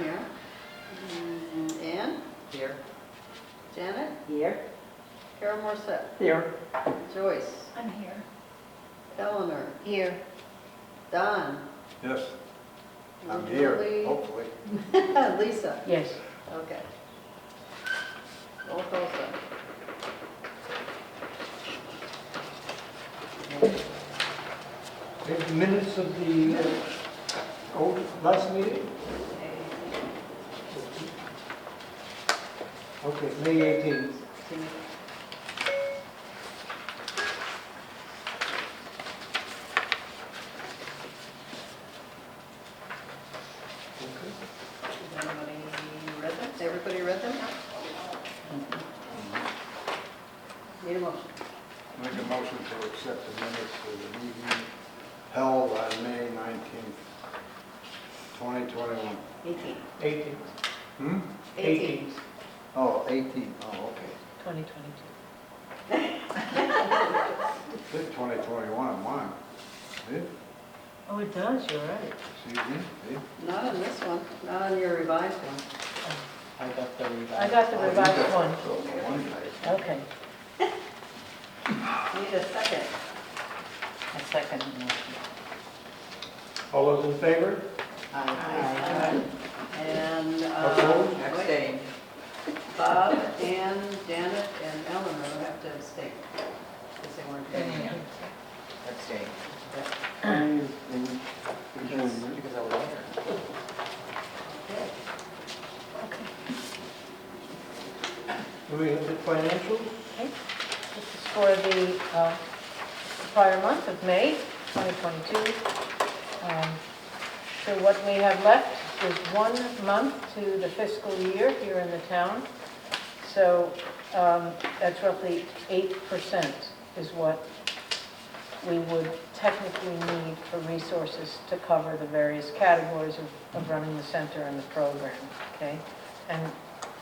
here. Ann? Here. Janet? Here. Carol Morset? Here. Joyce? I'm here. Eleanor? Here. Don? Yes, I'm Julie? here, hopefully. Lisa? Yes. Okay. Roll call, sir. Okay, the minutes of the last meeting? Okay, May 18th. Has anybody read them? Everybody read them? Need a motion? Make a motion to accept the minutes of the meeting held on May 19th, 2021. 18. 18th. Hmm? 18. Oh, 18, oh, okay. 2022. Did 2021 on mine. Did? Oh, it does, you're right. See, see? Not on this one, not on your revised one. I got the revised. I got the Oh, you revised got one. the one page. Okay. Need a second. A second motion. All those in favor? Aye. And Opposed? wait, Abstain. Bob, Ann, Janet, and Eleanor have to abstain. Because they weren't there. Abstain. Okay. Because I was there. Do we have the financials? Okay. This is for the prior month of May 2022. So what we have left is 1 month to the fiscal year here in the town. So that's roughly 8% is what we would technically need for resources to cover the various categories of running the center and the program, okay? And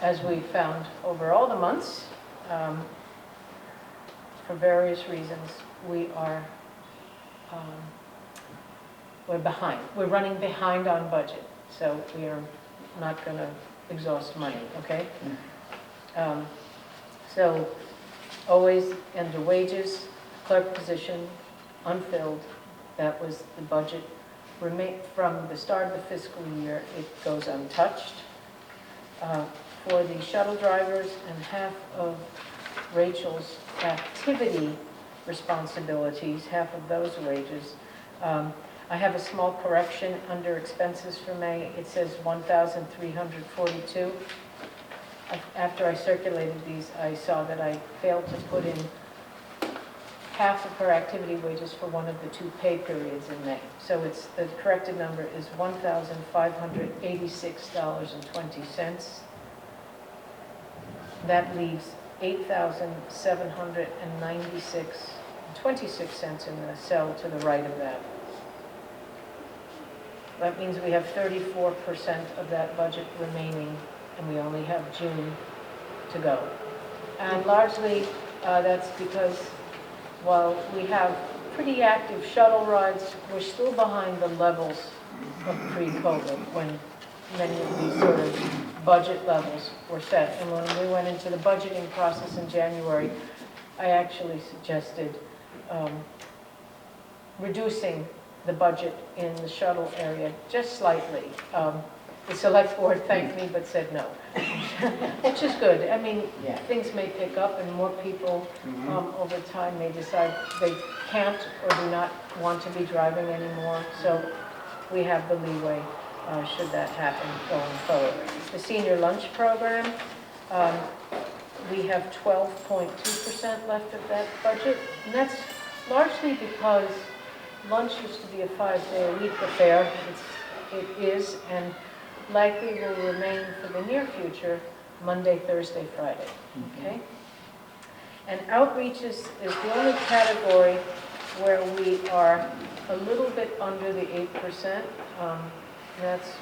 as we found over all the months, for various reasons, we're behind. We're running behind on budget, so we are not going to exhaust money, okay? So always under wages, clerk position, unfilled, that was the budget. From the start of the fiscal year, it goes untouched. For the shuttle drivers and half of Rachel's activity responsibilities, half of those wages, I have a small correction under expenses for May. It says 1,342. After I circulated these, I saw that I failed to put in half of her activity wages for one of the 2 pay periods in May. So the corrected number is $1,586.20. That leaves $8,796.26 in the cell to the right of that. That means we have 34% of that budget remaining, and we only have June to go. And largely, that's because while we have pretty active shuttle rides, we're still behind the levels of pre-COVID when many of these sort of budget levels were set. And when we went into the budgeting process in January, I actually suggested reducing the budget in the shuttle area just slightly. The select board thanked me but said no, which is good. I mean, Yeah. things may pick up and more people over time may decide they can't or do not want to be driving anymore. So we have the leeway should that happen going forward. The senior lunch program, we have 12.2% left of that budget. And that's largely because lunch used to be a 5-day-a-week affair. It is, and likely will remain for the near future, Monday, Thursday, Friday, okay? And outreach is the only category where we are a little bit under the 8%.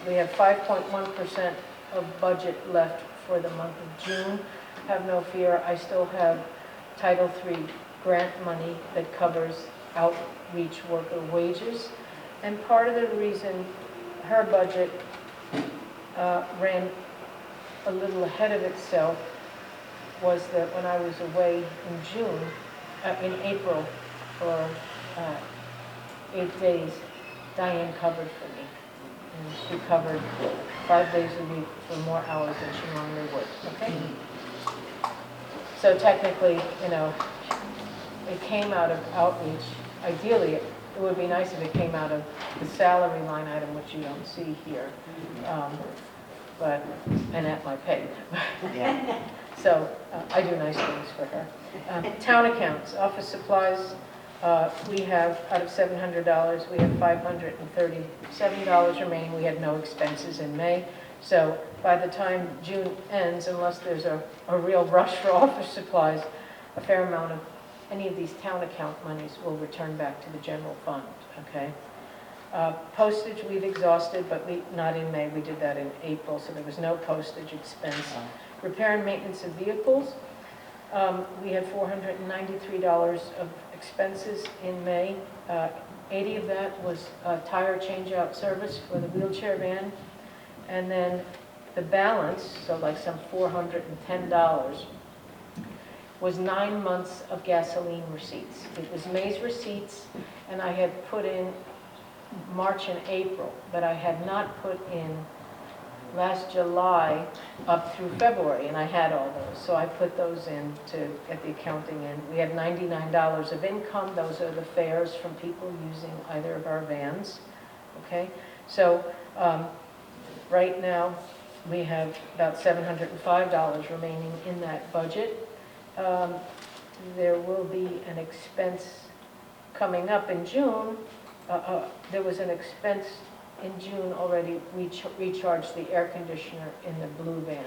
We have 5.1% of budget left for the month of June. Have no fear, I still have Title III grant money that covers outreach worker wages. And part of the reason her budget ran a little ahead of itself was that when I was away in April for 8 days, Diane covered for me. And she covered 5 days a week for more hours than she normally would, okay? So technically, you know, it came out of outreach. Ideally, it would be nice if it came out of the salary line item, which you don't see here, and at my pay. Yeah. So I do nice things for her. Town accounts, office supplies, we have, out of $700, we have $537 remaining. We had no expenses in May. So by the time June ends, unless there's a real rush for office supplies, a fair amount of any of these town account monies will return back to the general fund, okay? Postage we've exhausted, but not in May. We did that in April, so there was no postage expense. Repair and maintenance of vehicles, we had $493 of expenses in May. 80 of that was tire change-out service for the wheelchair van. And then the balance, so like some $410, was 9 months of gasoline receipts. It was May's receipts, and I had put in March and April, but I had not put in last July up through February, and I had all those. So I put those in to get the accounting in. We had $99 of income. Those are the fares from people using either of our vans, okay? So right now, we have about $705 remaining in that budget. There will be an expense coming up in June. There was an expense in June already. We recharged the air conditioner in the blue van,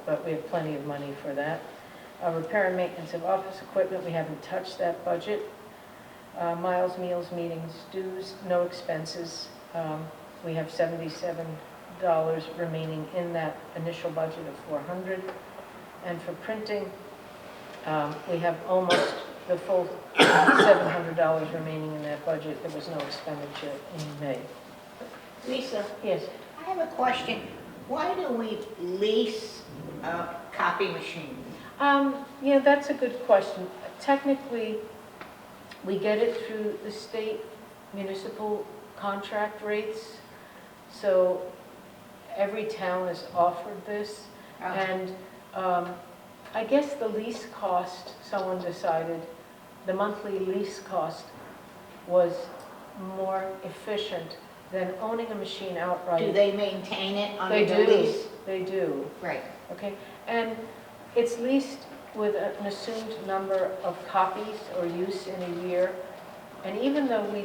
but we have plenty of money for that. Repair and maintenance of office equipment, we haven't touched that budget. Miles, meals, meetings, dues, no expenses. We have $77 remaining in that initial budget of $400. And for printing, we have almost the full $700 remaining in that budget. There was no expenditure in May. Lisa, Yes. I have a question. Why do we lease a copy machine? Yeah, that's a good question. Technically, we get it through the state municipal contract rates. So every town is offered this. And I guess the lease cost, someone decided, the monthly lease cost was more efficient than owning a machine outright. Do they maintain it under They the do. lease? They do. Right. Okay, and it's leased with an assumed number of copies or use in a year. And even though we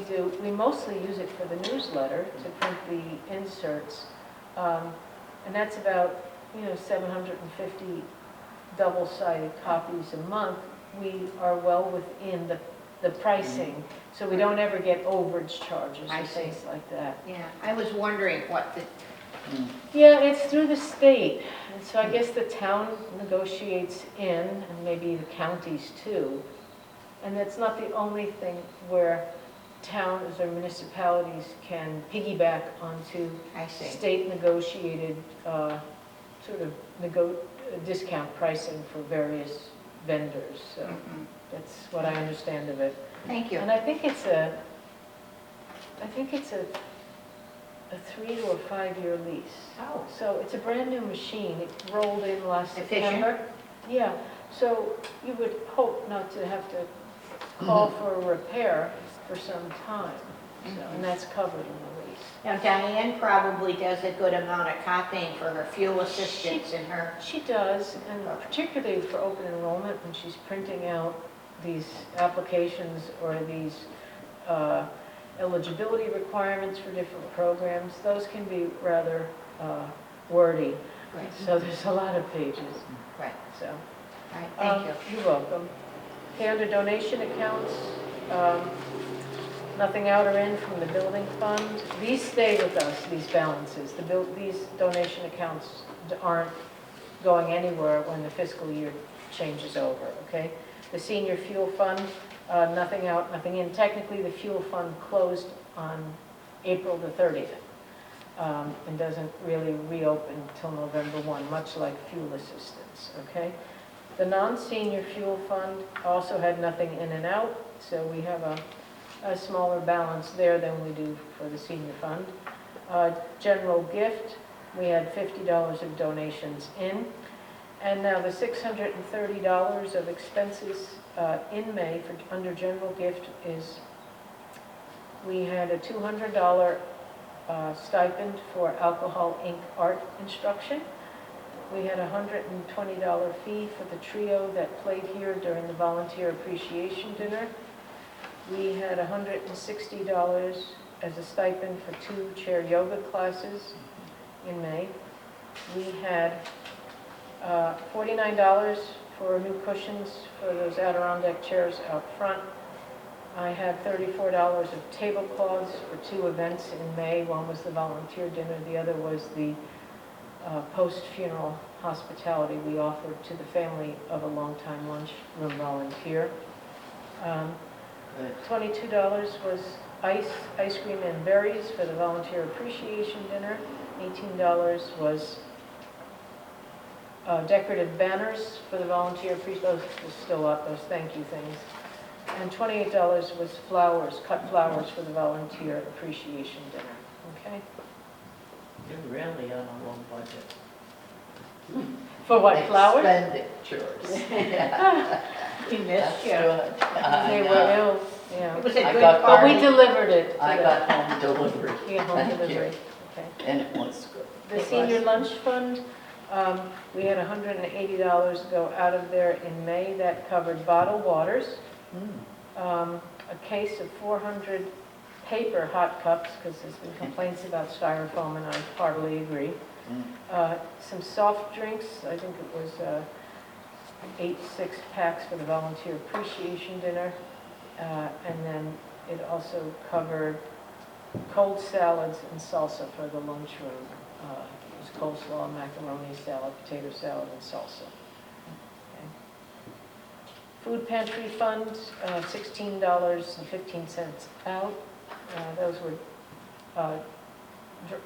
mostly use it for the newsletter to print the inserts, and that's about 750 double-sided copies a month. We are well within the pricing, so we don't ever get overage charges I or see. things like that. Yeah, I was wondering what the, Yeah, it's through the state, and so I guess the town negotiates in, and maybe the counties too. And that's not the only thing where towns or municipalities can piggyback onto I see. state negotiated sort of discount pricing for various vendors. So Mhm. that's what I understand of it. Thank you. And I think it's a 3 to a 5 year lease. Oh, So it's a brand new machine. It rolled in last Efficient. September. Yeah, so you would hope not to have to call for a repair for some time. So, and that's covered in the lease. now Diane probably does a good amount of copying for her fuel assistance and her, She does, and particularly for open enrollment, when she's printing out these applications or these eligibility requirements for different programs, those can be rather wordy. right, So there's a lot of pages, right, so. all right, thank you. You're welcome. Okay, under donation accounts, nothing out or in from the building fund. These stay with us, these balances. These donation accounts aren't going anywhere when the fiscal year changes over, okay? The senior fuel fund, nothing out, nothing in. Technically, the fuel fund closed on April the 30th. and doesn't really reopen until November 1, much like fuel assistance, okay? The non-senior fuel fund also had nothing in and out, so we have a smaller balance there than we do for the senior fund. General gift, we had $50 of donations in. And now the $630 of expenses in May for under general gift is, we had a $200 stipend for Alcohol Inc. art instruction. We had a $120 fee for the trio that played here during the volunteer appreciation dinner. We had $160 as a stipend for 2 chair yoga classes in May. We had $49 for new cushions for those Adirondack chairs out front. I had $34 of tablecloths for 2 events in May. One was the volunteer dinner, the other was the post-funeral hospitality we offered to the family of a longtime lunchroom volunteer. $22 was ice cream and berries for the volunteer appreciation dinner. $18 was decorative banners for the volunteer appreciation, those are still up, those thank you things. And $28 was flowers, cut flowers for the volunteer appreciation dinner, okay? You're really on a low budget. For what, flowers? Expenditures. We missed That's you. good. They were ill, yeah. It was a I good got But we party. delivered it to I them. got home delivery. We got home Thank you. delivery, okay. And it was good. The senior lunch fund, we had $180 go out of there in May. That covered bottled waters, a case of 400 paper hot cups, because there's been complaints about styrofoam, and I heartily agree. Some soft drinks, I think it was 8 6-packs for the volunteer appreciation dinner. And then it also covered cold salads and salsa for the lunchroom. It was coleslaw, macaroni salad, potato salad, and salsa. Okay. Food pantry fund, $16.15 out. Those were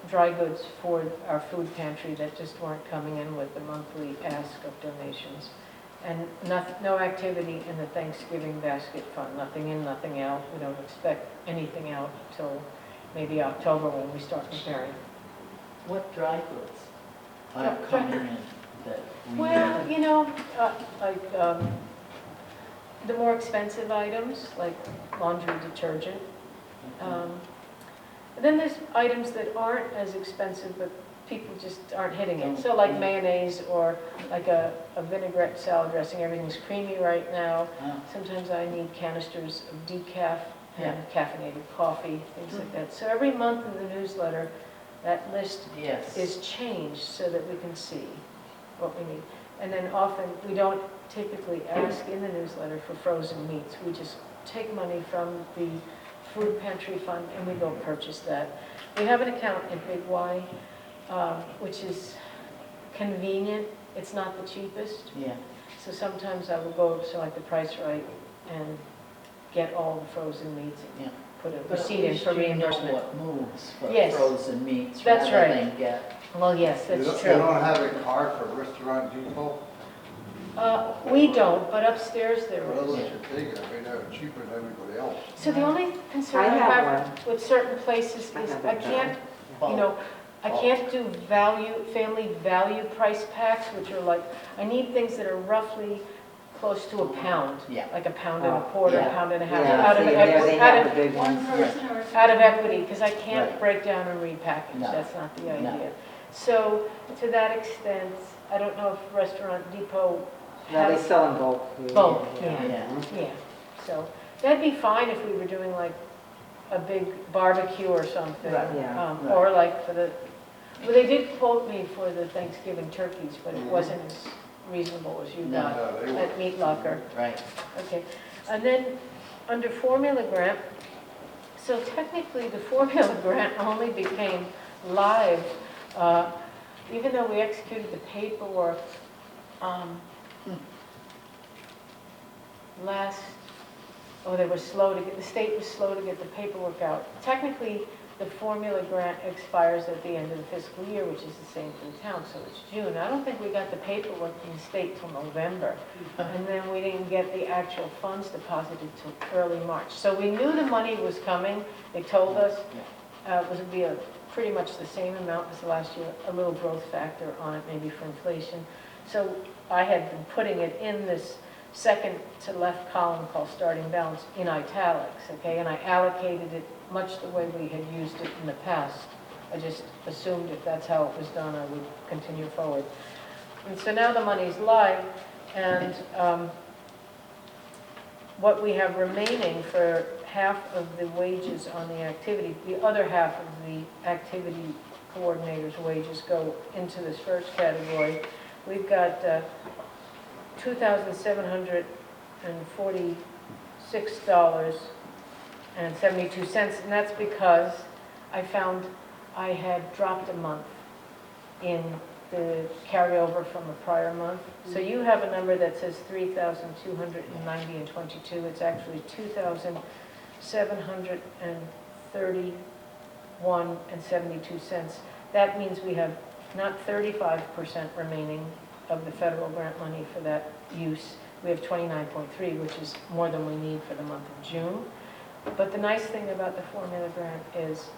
dry goods for our food pantry that just weren't coming in with the monthly ask of donations. And no activity in the Thanksgiving basket fund, nothing in, nothing out. We don't expect anything out until maybe October when we start preparing. What dry goods are Dry- coming in that we Well, need? you know, like the more expensive items, like laundry detergent. Then there's items that aren't as expensive, but people just aren't hitting it. So like mayonnaise or like a vinaigrette salad dressing, everything's creamy right now. Sometimes I need canisters of decaf and caffeinated coffee, things like that. So every month in the newsletter, that list Yes. is changed so that we can see what we need. And then often, we don't typically ask in the newsletter for frozen meats. We just take money from the food pantry fund and we go purchase that. We have an account in Big Y, which is convenient. It's not the cheapest. Yeah. So sometimes I will go to like the Price Right and get all the frozen meats and Yeah. put a But at receipt in least for you know reimbursement. what moves for Yes. frozen meats That's rather right. than get. Well, yes, You that's don't- true. You don't have a card for Restaurant Depot? We don't, but upstairs there Well, is. that's your thing, I mean, they're cheaper than everybody else. So the only concern I I have have with certain places I is have I it can't, you know, I can't do family value price packs, which are like, I need things that are roughly close to a pound. Yeah. Like a pound and a Oh, quarter, a yeah. pound and a half, Yeah, out of see, there they have the equity, big ones. out of equity, because I can't Right. break down and repackage, No. that's not the No. idea. So, to that extent, I don't know if Restaurant Depot No, they has sell in bulk. bulk, yeah. Yeah. Yeah, so that'd be fine if we were doing like a big barbecue or something. Right, yeah, right. Or like for the, well, they did quote me for the Thanksgiving turkeys, but it wasn't as reasonable as you No. got No, they were- at Meat Locker. Right. Okay, and then under formula grant, so technically the formula grant only became live, even though we executed the paperwork they were slow to get, the state was slow to get the paperwork out. Technically, the formula grant expires at the end of the fiscal year, which is the same for the town, so it's June. I don't think we got the paperwork from the state till November. And then we didn't get the actual funds deposited till early March. So we knew the money was coming. They told us it would be pretty much the same amount as last year, a little growth factor on it, maybe for inflation. So I had been putting it in this second to left column called starting balance in italics, okay? And I allocated it much the way we had used it in the past. I just assumed if that's how it was done, I would continue forward. And so now the money's live, and what we have remaining for half of the wages on the activity, the other half of the activity coordinator's wages go into this first category. We've got $2,746.72, and that's because I found I had dropped a month in the carryover from a prior month. So you have a number that says 3,290 and 22. It's actually 2,731 and 72 cents. That means we have not 35% remaining of the federal grant money for that use. We have 29.3, which is more than we need for the month of June. But the nice thing about the formula grant is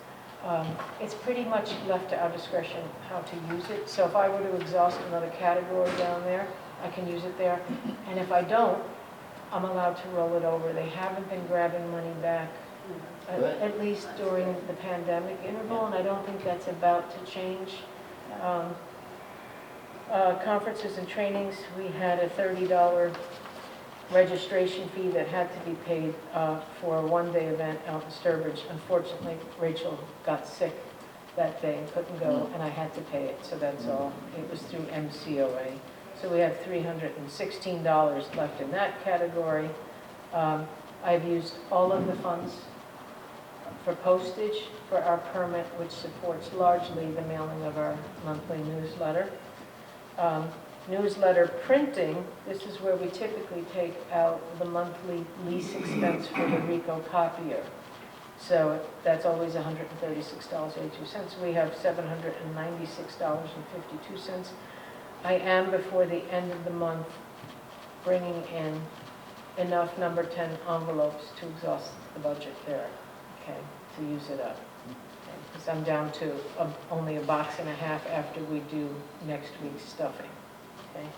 it's pretty much left to our discretion how to use it. So if I were to exhaust another category down there, I can use it there. And if I don't, I'm allowed to roll it over. They haven't been grabbing money back, at least during the pandemic interval, and I don't think that's about to change. Conferences and trainings, we had a $30 registration fee that had to be paid for a one-day event out in Sturbridge. Unfortunately, Rachel got sick that day and couldn't go, and I had to pay it, so that's all. It was through COA. So we have $316 left in that category. I've used all of the funds for postage for our permit, which supports largely the mailing of our monthly newsletter. Newsletter printing, this is where we typically take out the monthly lease expense for the RICO copier. So that's always $136.82. We have $796.52. I am, before the end of the month, bringing in enough number 10 envelopes to exhaust the budget there, okay, to use it up. Because I'm down to only a box and a half after we do next week's stuffing. Okay.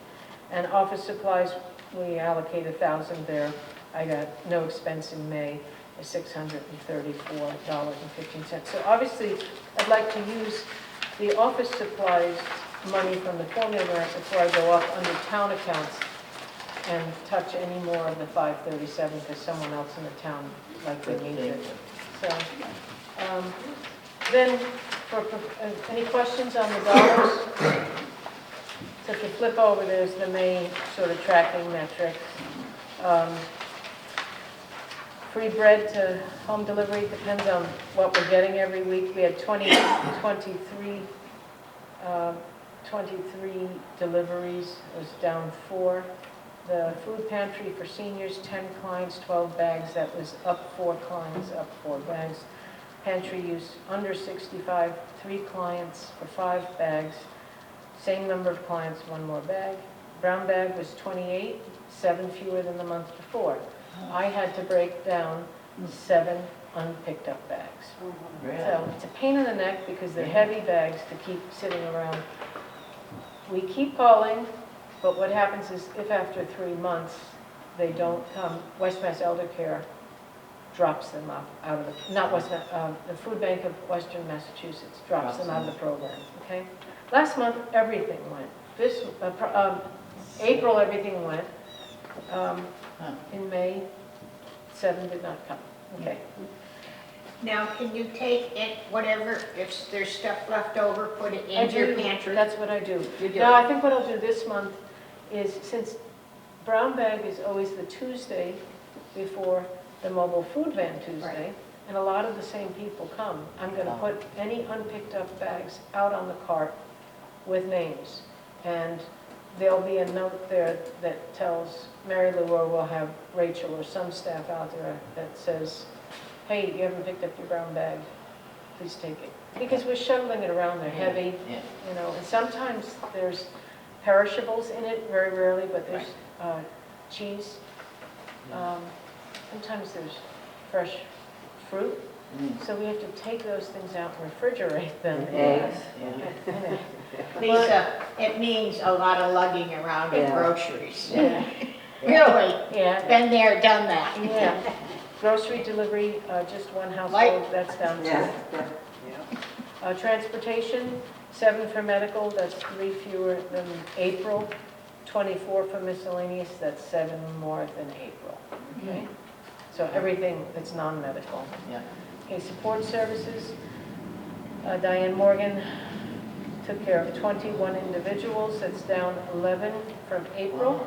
And office supplies, we allocate 1,000 there. I got no expense in May, $634.15. So obviously, I'd like to use the office supplies money from the formula grant before I go up under town accounts and touch any more of the 537 because someone else in the town likely needs it. So, then, any questions on the dollars? So if you flip over, there's the main sort of tracking metrics. Free bread to home delivery depends on what we're getting every week. We had 23 deliveries, it was down 4. The food pantry for seniors, 10 clients, 12 bags, that was up 4 clients, up 4 bags. Pantry use under 65, 3 clients for 5 bags. Same number of clients, 1 more bag. Brown bag was 28, 7 fewer than the month before. I had to break down 7 unpicked up bags. So it's a pain in the neck because they're heavy bags to keep sitting around. We keep calling, but what happens is if after 3 months they don't come, West Mass Elder Care drops them up out of the, not West, the Food Bank of Western Massachusetts drops them out of the program, okay? Last month, everything went. This, April, everything went. In May, 7 did not come, okay? Now, can you take it, whatever, if there's stuff left over, put it into your pantry? That's what I do. You do Now, it. I think what I'll do this month is, since Brown Bag is always the Tuesday before the mobile food van Tuesday, Right. and a lot of the same people come, I'm going to put any unpicked up bags out on the cart with names. And there'll be a note there that tells Mary Lou, or we'll have Rachel or some staff out there that says, hey, you haven't picked up your brown bag. please take it. Because we're shuttling it around, they're heavy, Yeah. you know, and sometimes there's perishables in it, very rarely, but there's cheese. Sometimes there's fresh fruit, so we have to take those things out and refrigerate them. Eggs. Yeah. Lisa, it means a lot of lugging around of Yeah. groceries. Yeah, Really, yeah, been there, done that. yeah. Grocery delivery, just one household, Light. that's down Yeah. to. Transportation, 7 for medical, that's 3 fewer than April. 24 for miscellaneous, that's 7 more than April. Okay? So everything that's non-medical. Yeah. Okay, support services, Diane Morgan took care of 21 individuals, that's down 11 from April.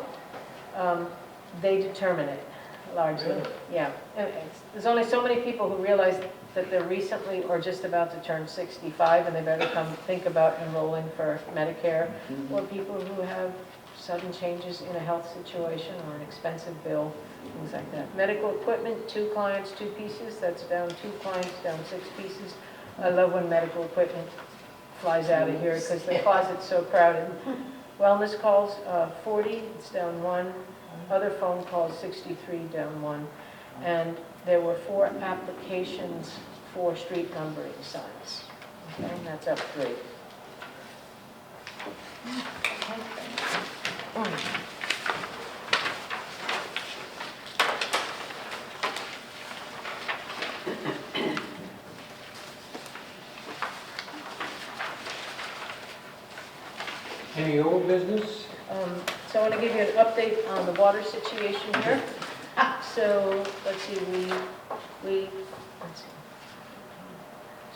They determine it largely, yeah. And there's only so many people who realize that they're recently or just about to turn 65 and they better come think about enrolling for Medicare, or people who have sudden changes in a health situation or an expensive bill, things like that. Medical equipment, 2 clients, 2 pieces, that's down 2 clients, down 6 pieces. I love when medical equipment flies out of here because the closet's so crowded. Wellness calls, 40, it's down 1. Other phone calls, 63, down 1. And there were 4 applications for street numbering signs. Okay, and that's up 3. Any old business? So I want to give you an update on the water situation here. So, let's see,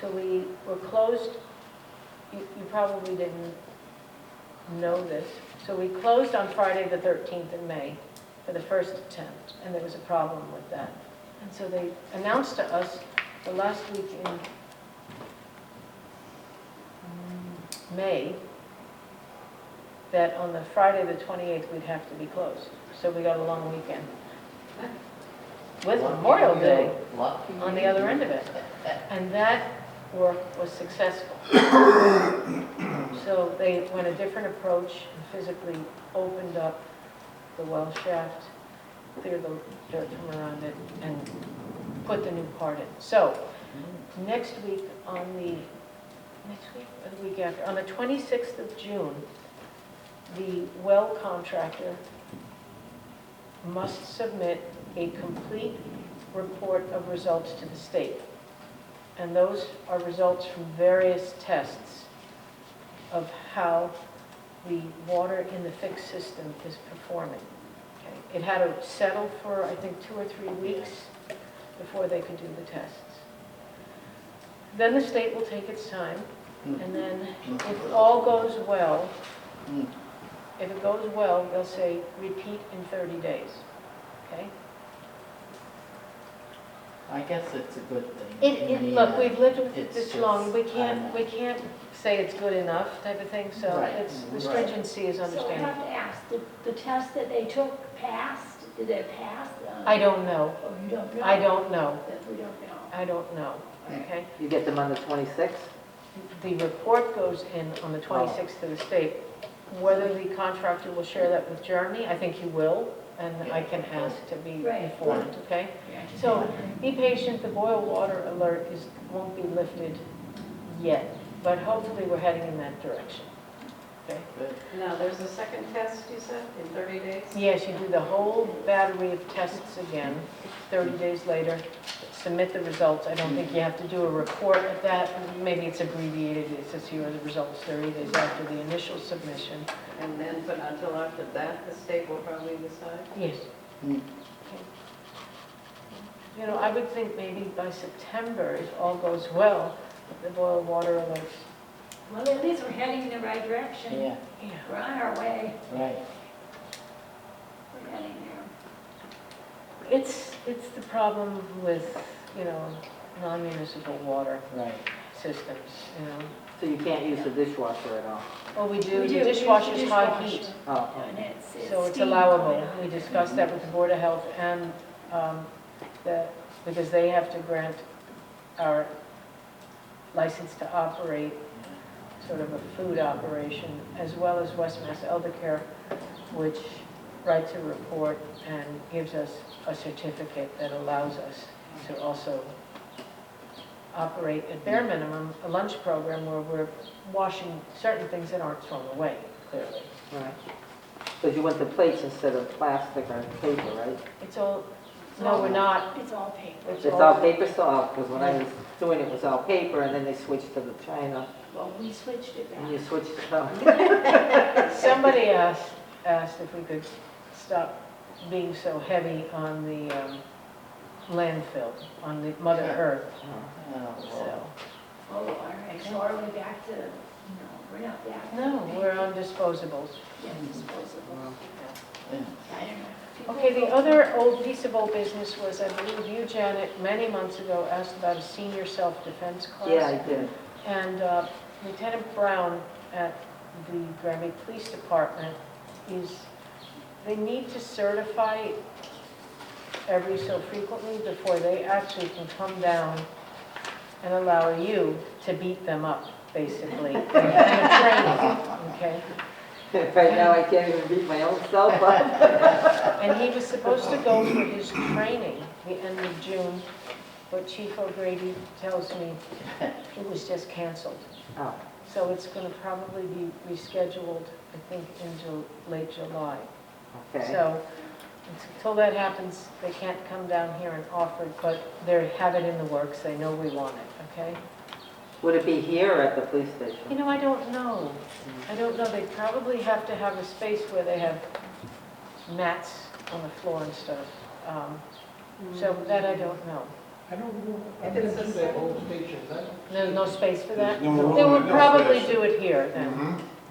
so we were closed, you probably didn't know this. So we closed on Friday the 13th in May for the first attempt, and there was a problem with that. And so they announced to us the last week in May that on the Friday the 28th we'd have to be closed. So we got a long weekend. With Memorial Day Lucky on the you. other end of it. And that work was successful. So they went a different approach and physically opened up the well shaft, cleared the dirt from around it, and put the new part in. So next week or the week after, on the 26th of June, the well contractor must submit a complete report of results to the state. And those are results from various tests of how the water in the fixed system is performing. Okay. It had to settle for, I think, 2 or 3 weeks before they could do the tests. Then the state will take its time, and then if all goes well, they'll say repeat in 30 days. Okay? I guess it's a good thing. Look, we've lived with it It's this just- long, we I can't say it's good enough type of thing, so Right, it's, the right. stringency is So I understandable. have to ask, the test that they took passed? Did it pass? I don't know, Oh, you don't know? I don't know, That we don't know. I don't know, okay? You get them on the 26th? The report goes in on the 26th to the state. Whether the contractor will share that with Jeremy, I think he will, and I can ask to be Right. informed, okay? So be patient, the boil water alert won't be lifted yet, but hopefully we're heading in that direction, okay? Good. Now, there's a second test, you said, in 30 days? Yes, you do the whole battery of tests again, 30 days later, submit the results. I don't think you have to do a report at that, maybe it's abbreviated, it says here are the results 30 days after the initial submission. And then, but until after that, the state will probably decide? Yes. Mm. Okay. You know, I would think maybe by September, if all goes well, the boil water alerts. Well, at least we're heading in the right direction. Yeah, Yeah. We're on our way. right. We're heading there. It's the problem with, you know, non-municipal water Right. systems, you know. So you can't use the dishwasher at all? Oh, we do, We the do. We use dishwasher's the high dishwasher. heat, Oh, And so it's steam allowable. coming out. We discussed that with the Board of Health and because they have to grant our license to operate sort of a food operation, as well as West Mass Elder Care, which writes a report and gives us a certificate that allows us to also operate at bare minimum a lunch program where we're washing certain things that aren't thrown away, clearly. Right. Because you went to plates instead of plastic or paper, right? It's all, no, we're not. It's all paper. It's all paper still, because when I was doing it was all paper, and then they switched to the China, Well, we switched it and you back. switched it up. Somebody asked if we could stop being so heavy on the landfill, on the Mother Earth, Oh, so. Oh, all right, so are we back to, no, we're not back. No, we're on disposables. Yeah, disposable. yeah. I don't know. Okay, the other old piece of old business was, I believe you, Janet, many months ago asked about a senior self-defense class. Yeah, I did. And Lieutenant Brown at the Granby Police Department they need to certify every so frequently before they actually can come down and allow you to beat them up, basically, in a training, okay? Right now, I can't even beat my own self up. And he was supposed to go for his training the end of June, but Chief O'Grady tells me it was just canceled. Oh, So it's going to probably be rescheduled, I think, into late July. okay. So until that happens, they can't come down here and offer it, but they have it in the works. They know we want it, okay? Would it be here or at the police You station? know, I don't know. I don't know. They probably have to have a space where they have mats on the floor and stuff. So that I don't know. I don't know, I've been to that old station, There's no space for that? There's no They would room, no probably space. do it here then.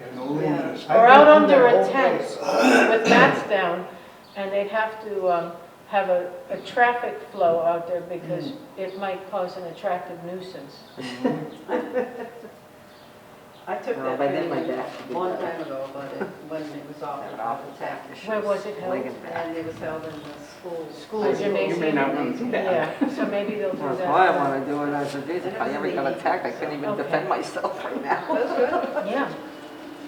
And no room in this. Or out under a tent with mats down, and they'd have to have a traffic flow out there because it might cause an attractive nuisance. I took Well, that by then my training back should a be long better. time ago, but when it was off the tap. Where was it held? And it was held in the school. School high school gymnasium? You may not want to do that. Yeah, so maybe they'll do That's that. why I want to do it. I said, geez, if I ever got attacked, I couldn't even Okay. defend myself right now. That's good. Yeah,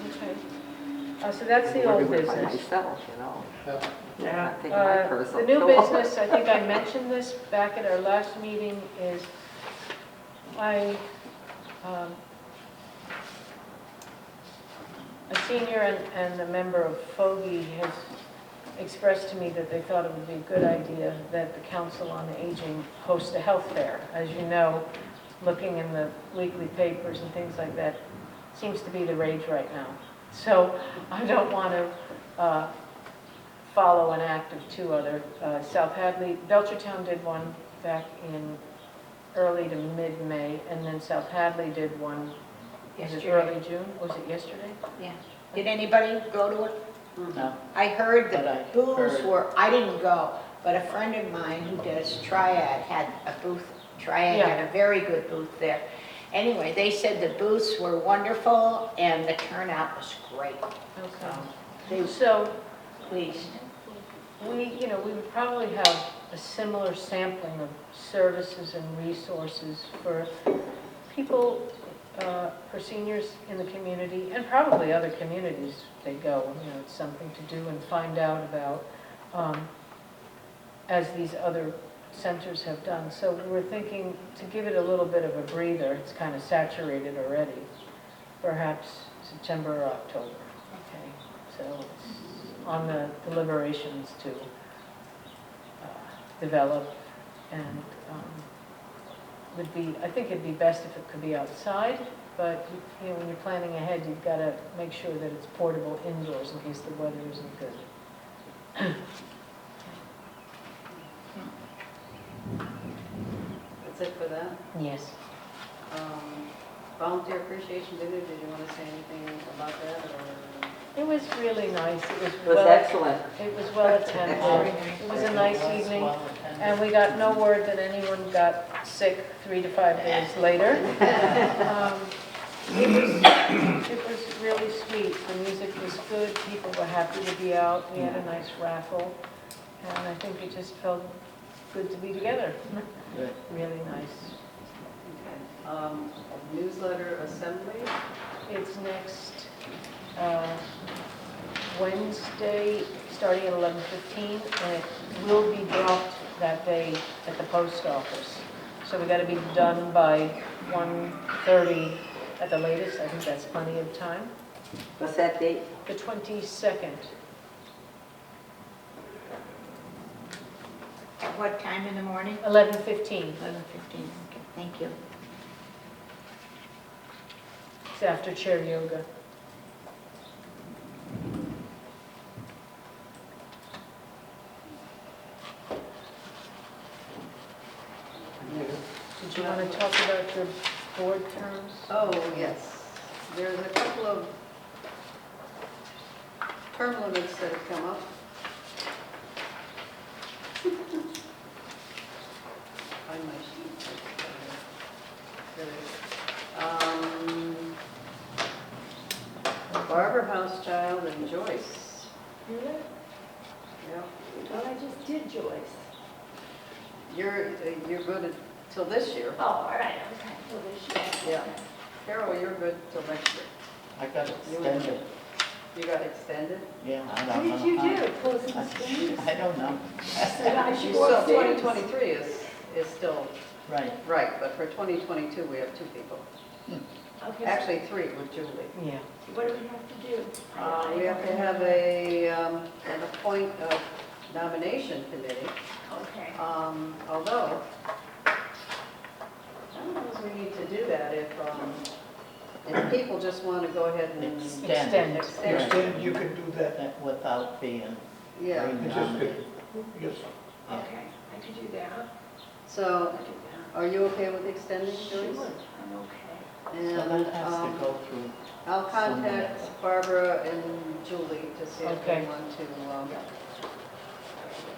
okay. So that's the old Working by business. myself, you know. Yeah. Not taking my The personal new pill. business, I think I mentioned this back at our last meeting, is a senior and a member of Fogey has expressed to me that they thought it would be a good idea that the Council on Aging host a health fair. As you know, looking in the weekly papers and things like that, seems to be the rage right now. So I don't want to follow an act of two other. South Hadley, Belchertown did one back in early to mid-May, and then South Hadley did one, was it Yesterday. early June? Was it yesterday? Yeah. Did anybody go to it? No, I heard But the I booths heard- were, I didn't go, but a friend of mine who does Triad had a booth. Triad Yeah. had a very good booth there. Anyway, they said the booths were wonderful and the turnout was great. Okay. They were So pleased. we would probably have a similar sampling of services and resources for people, for seniors in the community, and probably other communities they go. It's something to do and find out about, as these other centers have done. So we're thinking to give it a little bit of a breather. It's kind of saturated already. Perhaps September or October. Okay, so it's on the deliberations to develop, and I think it'd be best if it could be outside, but when you're planning ahead, you've got to make sure that it's portable indoors in case the weather isn't good. That's it for that. Yes. Volunteer appreciation dinner, did you want to say anything about that, or? It was really nice. It was excellent. It was well attended. It was a nice evening, and we got no word that anyone got sick 3 to 5 days later. It was really sweet. The music was good. People were happy to be out. We had a nice raffle, and I think it just felt good to be together. Good. Really nice. Newsletter assembly. It's next Wednesday, starting at 11:15, and it will be dropped that day at the post office. So we got to be done by 1:30 at the latest. I think that's plenty of time. What's that date? The 22nd. At what time in the morning? 11:15. 11:15, okay, thank you. It's after chair yoga. Did you want to talk about your board terms? Oh, yes. There's a couple of term limits that have come up. Find my sheet. There it is. Barbara Housechild and Joyce. Really? Yeah. Well, I just did Joyce. You're good till this year. Oh, all right, okay, well, this year. Yeah. Carol, you're good till next year. I got extended. You got extended? Yeah, I What don't know. did you how. do? Pull some strings? I don't know. Said I should So go upstairs. 2023 is still Right. right, but for 2022, we have 2 people. Okay, Actually, 3 with Julie. Yeah. what do we have to do? We have to have an appoint a nomination committee, Okay. although, I don't know if we need to do that if people just want to go ahead and Extend. extend. Extend, you can do that. That without being Yeah, It's just, renominated. yes. Okay, I could do that. so I could do are you okay with extending, that. Joyce? Sure, I'm okay. So And that has to go through. I'll contact Barbara and Julie to see if they Okay. want to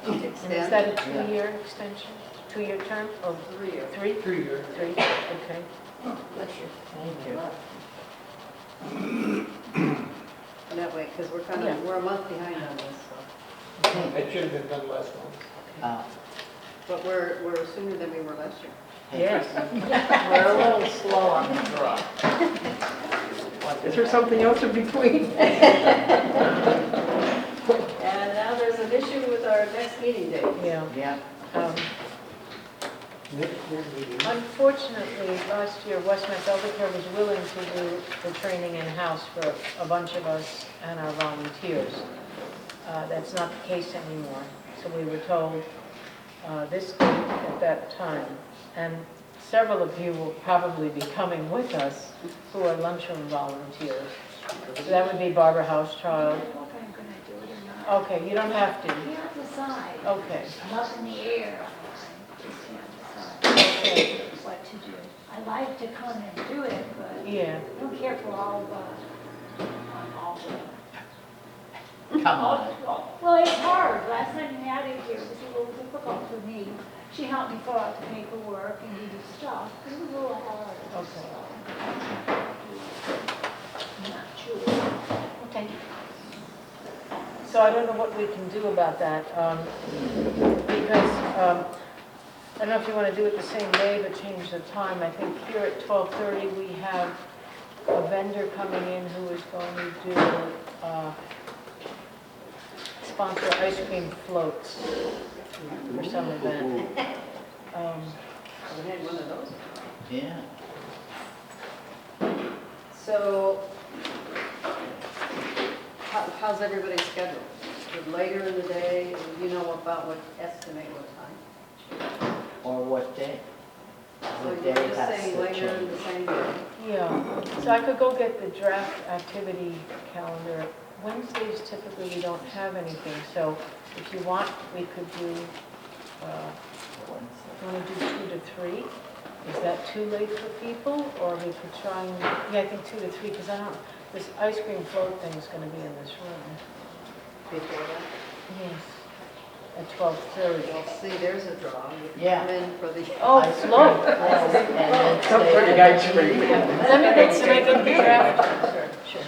And is extend. that a 2-year extension? 2-year term? Or 3 years. 3? 3 years. 3, okay. Thank you. That way, because we're kind Yeah. of, we're a month behind on this, so. It should have been done last month. But we're sooner than we were last year. Yes. We're a little slow on the draw. Is there something else in between? And now there's an issue with our next meeting date. Yeah. Yeah. Um, Next board meeting. Unfortunately, last year, Westmont Eldercare was willing to do the training in-house for a bunch of us and our volunteers. That's not the case anymore. So we were told this date at that time. And several of you will probably be coming with us who are lunchroom volunteers. So that would be Barbara Housechild. I don't know if I'm gonna do it or not. Okay, you don't have to. Can't decide. Okay. I'm up in the air. I just can't decide what to do. I like to come and do it, but Yeah. I don't care for all the. Come on. Well, it's hard. Last time you had it here, it was a little difficult for me. She helped me fill out the paperwork and do the stuff. It was a little hard. Okay. I'm not sure. Okay. So I don't know what we can do about that, because I don't know if you want to do it the same day, but change the time. I think here at 12:30, we have a vendor coming in who is going to do sponsor ice cream floats for some event. We had one of those. Yeah. So, how's everybody's schedule? Is later in the day, you know about what, estimate what time? Or what day? So The you're day just has saying to later in change. the same day? Yeah, so I could go get the draft activity calendar. Wednesdays typically we don't have anything, so if you want, we could do, want to do 2 to 3? Is that too late for people, or we could try and, yeah, I think 2 to 3, because I don't, this ice cream float thing is going to be in this room. Before that? Yes, at 12:30. Well, see, there's a draw. You can Yeah. come in for the. Oh, Ice cream. look! And then Come stay for the there. ice cream. Let me get the draft. Sure.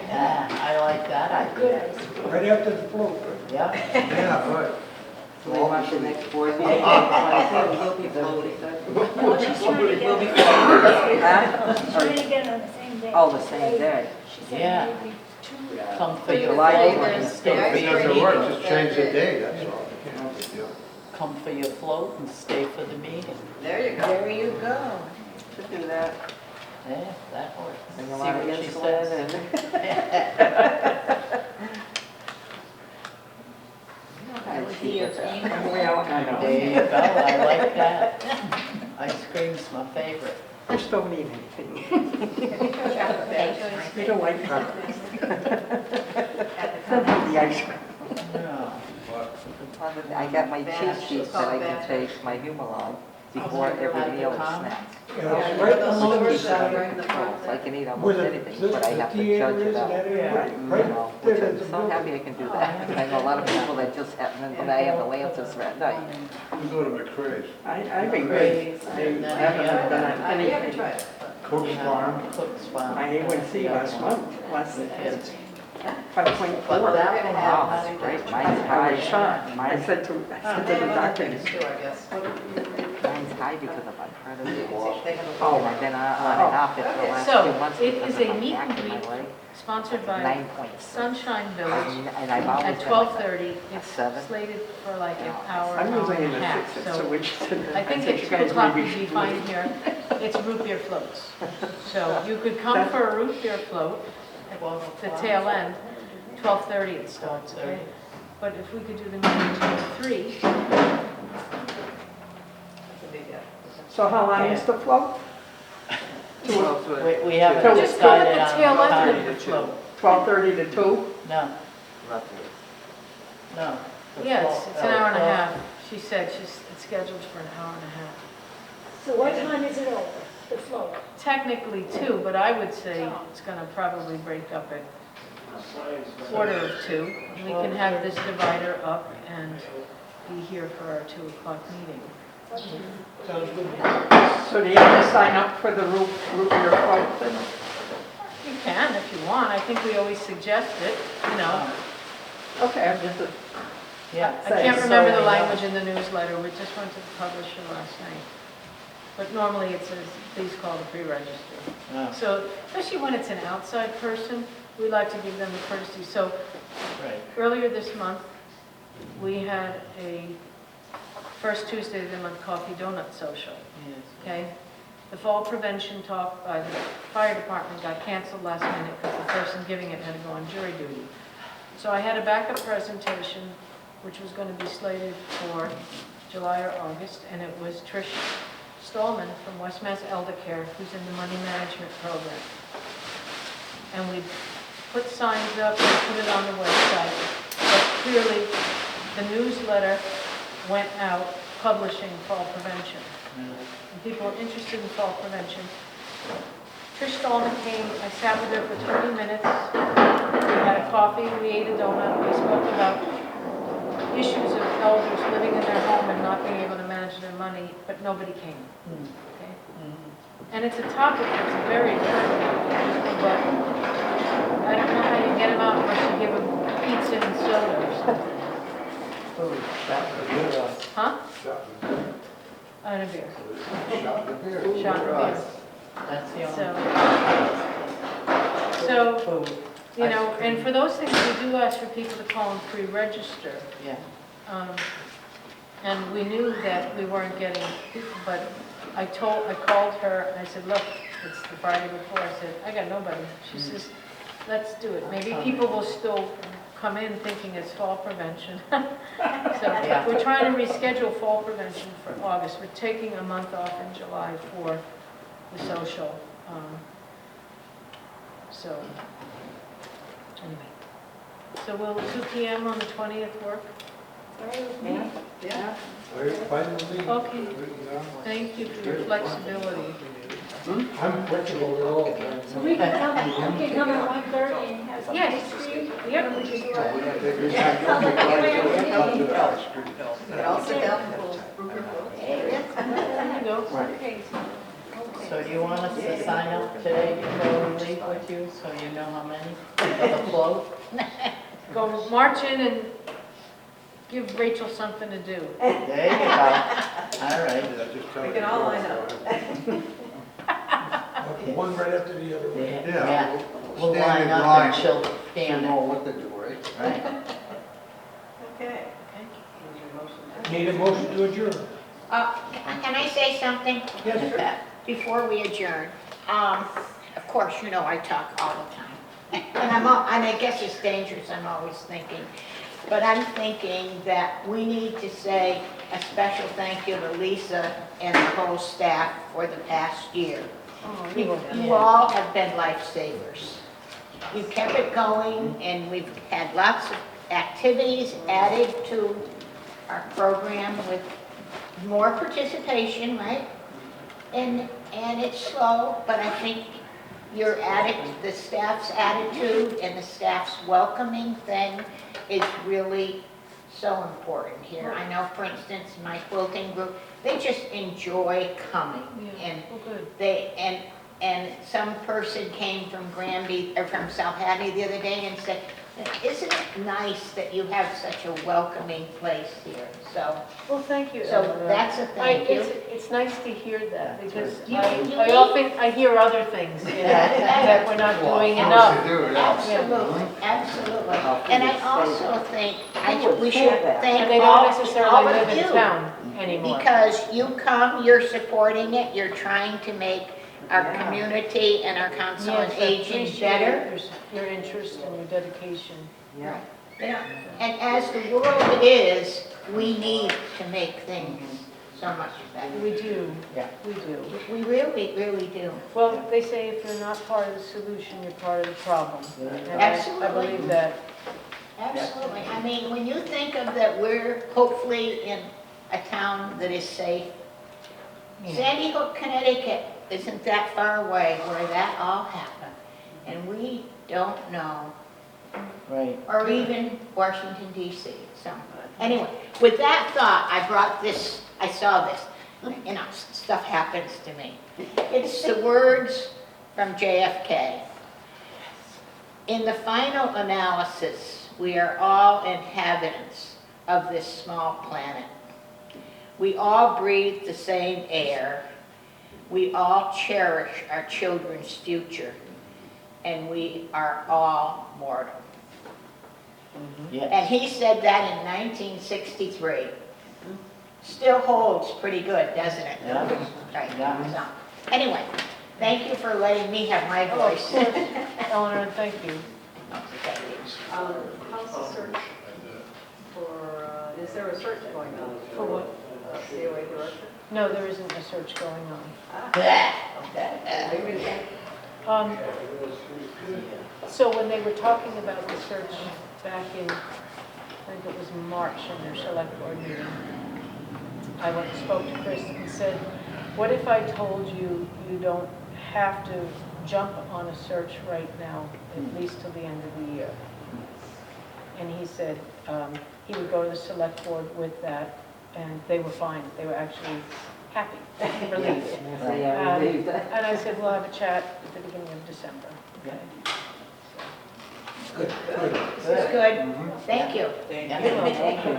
Yeah, I like that idea. Right after the float. Yeah. Yeah, right. So we want the next board meeting, we'll be floating. No, she's trying to We'll be get, floating. Huh? she's trying to get on the same day. Oh, the same day. She Yeah. said maybe two, Come for your July float 8th and is stay for It your doesn't work, meeting. just change the day, that's all. No big deal. Come for your float and stay for the meeting. There you go. There you go. Should do that. Yeah, that works. Bring See a lot of what she insulin says. and. That would be your email. There you go, I like that. Ice cream's my favorite. Just don't need anything. We don't like chocolate. The ice cream. No. I got my cheat sheet that I can take, my Humalog, before every meal and snack. Yeah, right along the side. So I can eat Where almost the, anything, but I have to judge theater it is out. and that area, right, You right know, there, which there's a I'm so building. happy I can do that. I know a lot of people that just have, when I have the Lancers at night. You go to McCray's, I've been Great. great. I And then haven't the other done one, I haven't anything. tried it, Cook's you know, Farm. Cook's Farm. My A1C last month, last The kids. 5.4. but they're gonna Wow, have. that's great. Mine's I high. was shocked. I said to They the have other doctor, things too, I guess. Mine's high because of arthritis. They have a. Oh, And then on and off it for the last So, few months it because is of a my meet back and and my greet leg. sponsored by 9.6. Sunshine Village And I've always at been 12:30. It's 7. slated for like an hour, I'm hour usually in and a the half. sixth, so So which. I think said, at "You 2 guys o'clock maybe you'd be should fine wait." here. It's root beer floats. So you could come for a root beer float at the tail end, 12:30 it starts, okay? But if we could do the meeting 2 to 3, So how long is the float? We haven't just go at decided the on tail the end time. of the float. 12:30 to 2? No, Roughly. no. The Yes, float- it's an hour and a float- half. She said it's scheduled for an hour and a half. So what time is it over, the float? Technically 2, but I would say it's gonna probably break up at 1:45. We can have this divider up and be here for our 2 o'clock meeting. Sounds good. So do you have to sign up for the root beer float then? You can if you want. I think we always suggest it, you know. Okay, I'm just, Yeah. I can't remember the So, language in the newsletter. We just went to the publisher last night. But normally it says, please call the pre-register. No, So, especially when it's an outside person, we like to give them a courtesy. So right. earlier this month, we had a first Tuesday of the month coffee donut social, Yes. okay? The fall prevention talk by the fire department got canceled last minute because the person giving it had to go on jury duty. So I had a backup presentation, which was going to be slated for July or August, and it was Trish Stallman from West Mass Elder Care, who's in the money management program. And we put signs up and put it on the website, but clearly the newsletter went out publishing fall prevention. And people are interested in fall prevention. Trish Stallman came, I sat with her for 20 minutes. We had a coffee, we ate a donut, we spoke about issues of elders living in their home and not being able to manage their money, but nobody came. Okay? And it's a topic that's very important, but I don't know how you get them out unless you give them pizza and soda or something. Food, that would be us. Huh? Shot in And a beer. the beer. Shot in the beer. Shot and beer. That's the only. So, Food, you know, ice cream. and for those things, we do ask for people to call and pre-register. Yeah. And we knew that we weren't getting people, but I called her, and I said, look, it's the Friday before, I said, I got nobody. She says, let's do it. Maybe people will still come in thinking it's fall prevention. So Yeah. we're trying to reschedule fall prevention for August. We're taking a month off in July for the social. So, anyway. So will 2 PM on the 20th work? Yeah. Yeah. Finally. Okay. Thank you for your flexibility. I'm flexible at all times. So we can come at 1:30 and have some Yes. ice cream. Yep. We can do We're it. gonna take your time, don't be like, don't come to the ice cream. You can all sit down and pull group your clothes. There you go. Okay. So do you want us to sign up today before we leave with you, so you know how many for the float? Go march in and Give Rachel something to do. There you go. All right. Yeah, just tell We me can to all go line for up. it. One right after the other. Yeah, Yeah. yeah. We'll Stand line in up line. and she'll She'll stand know it. what to do, right? Right. Okay. Here's your motion. Need a motion to adjourn. Can I say something Yes, sir. before we adjourn? Of course, you know I talk all the time. And I guess it's dangerous, I'm always thinking. But I'm thinking that we need to say a special thank you to Lisa and the whole staff for the past year. Oh, You all have been lifesavers. You kept it going, and we've had lots of activities added to our program with more participation, right? And it's slow, but I think the staff's attitude and the staff's welcoming thing is really so important here. I know, for instance, my quilting group, they just enjoy coming. And Oh, good. and some person came from Granby, or from South Hadley the other day and said, isn't it nice that you have such a welcoming place here? So Well, thank you, So Eleanor. that's a thank you. It's nice to hear that, because You- you I need- often hear other things, that we're not doing enough. You do, yeah. Absolutely, absolutely. And I also think would we say should that? thank And they all don't of necessarily live in you. town anymore. Because you come, you're supporting it, you're trying to make our community and our council on Yes, I aging appreciate better. your interest and your dedication. Yeah. Yeah. And as the world is, we need to make things so much better. We do, Yeah. we do. We really, really do. Well, they say if you're not part of the solution, you're part of the problem. And Absolutely. I believe that. Absolutely. I mean, when you think of that we're hopefully in a town that is safe, Sandy Hook, Connecticut isn't that far away where that all happened. And we don't know, Right. or even Washington DC. So anyway, with that thought, I brought this, I saw this, you know, stuff happens to me. It's the words from JFK. In the final analysis, we are all inhabitants of this small planet. We all breathe the same air. We all cherish our children's future. And we are all mortal. And Yes. he said that in 1963. Still holds pretty good, doesn't it? Yeah. Right. Yeah. So, anyway, thank you for letting me have my Oh, of voice. course. Eleanor, thank you. How's the search for, is there a search going on? For what? COA director? No, there isn't a search going on. Maybe So when they were talking about the search back in, I think it was March in their select board meeting, I went and spoke to Chris and said, what if I told you you don't have to jump on a search right now, at least till the end of the year? And he said he would go to the select board with that, and they were fine. They were actually happy, relieved. Yeah, relieved. And I said, we'll have a chat at the beginning of December. Okay. Good, good. This is good. Thank you. Yeah. Thank you.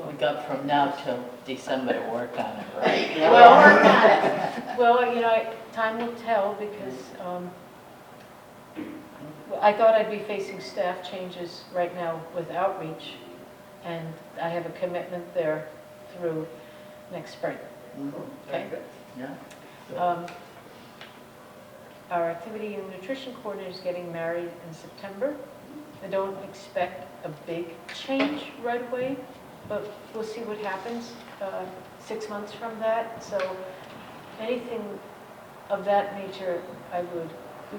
We got from now till December to work on it, right? We'll work on it. Well, you know, time will tell, because I thought I'd be facing staff changes right now with outreach, and I have a commitment there through next spring. Okay? Yeah. Our activity and nutrition coordinator is getting married in September. I don't expect a big change right away, but we'll see what happens 6 months from that. So anything of that nature, I would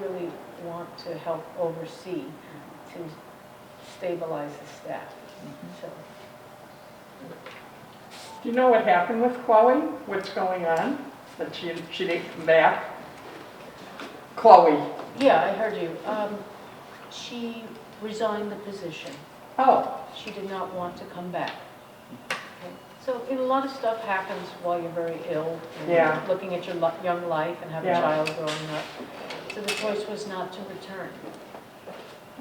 really want to help oversee to stabilize the staff. So, Do you know what happened with Chloe? What's going on? That she didn't come back? Chloe. yeah, I heard you. She resigned the position. Oh, She did not want to come back. Okay. So, you know, a lot of stuff happens while you're very ill, and Yeah. looking at your young life and have a Yeah. child growing up. So the choice was not to return.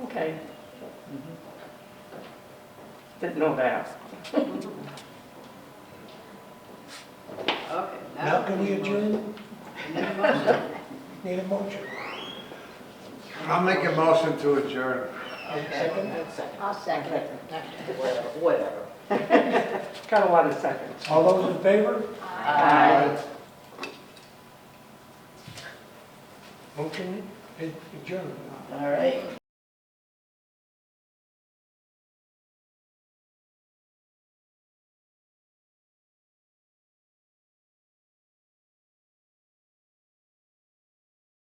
okay. Didn't know that. Okay, Now can we adjourn? Need a motion? Need a motion? I'll make a motion to adjourn. Second? I'll second it. Whatever. Got a lot of seconds. All those in favor? Aye. Motion is adjourned. All right.